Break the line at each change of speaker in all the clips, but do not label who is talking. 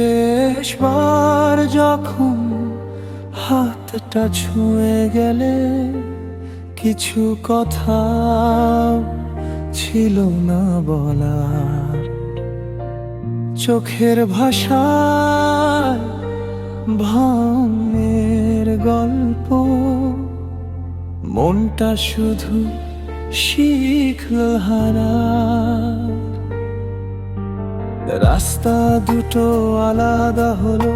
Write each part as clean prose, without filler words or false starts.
শেষবার যখন হাতটা ছুঁয়ে গেলে, কিছু কথা ছিল না বলার। চোখের ভাষায় ভাঙের গল্প, মনটা শুধু শিখল হারা। রাস্তা দুটো আলাদা হলো,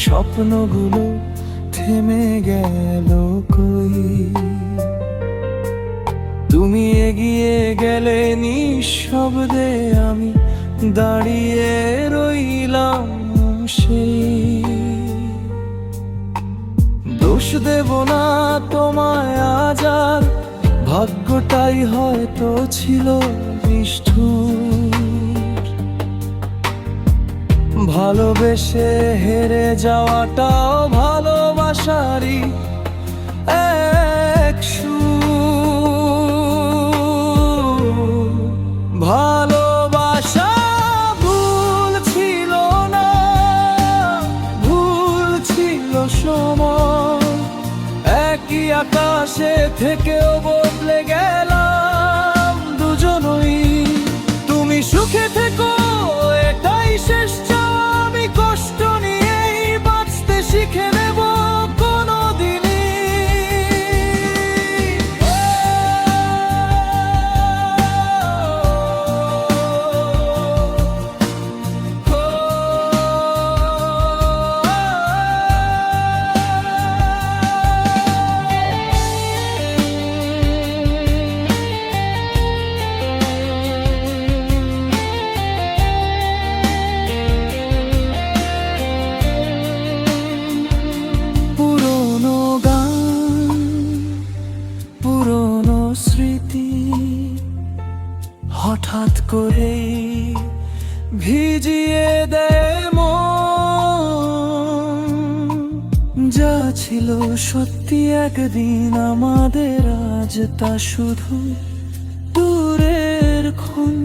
স্বপ্নগুলো থেমে গেল কই। তুমি এগিয়ে গেলে নিঃশব্দে, আমি দাঁড়িয়ে রইলাম সেই। দোষ দেব না তোমায় আজ আর, ভাগ্যটাই হয়তো ছিল নিষ্ঠুর। ভালোবেসে হেরে যাওয়াটাও ভালোবাসারই এক সুর। ভালোবাসা ভুল ছিল না, ভুল ছিল সময়। একই আকাশে থেকেও বদলে গেলাম দুজনই। তুমি সুখে থেকো এটাই শেষ চাওয়া, আমি কষ্ট নিয়েই বাঁচতে শিখে নেব কোনোদিনই। স্মৃতি হঠাৎ করে ভিজিয়ে দেয় মন। যা ছিল সত্যি একদিন আমাদের, আজ তা শুধু দূরের ক্ষণ।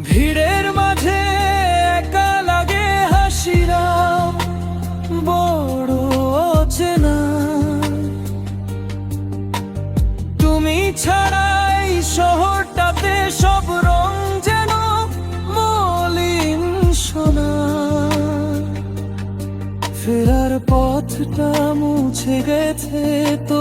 ভিড়ের মাঝে একা লাগে হাসিরা বড় অচেনা। তুমি ছাড়াই শহরটাতে সব রং যেন মলিন সোনা। ফেরার পথটা মুছে গেছে তো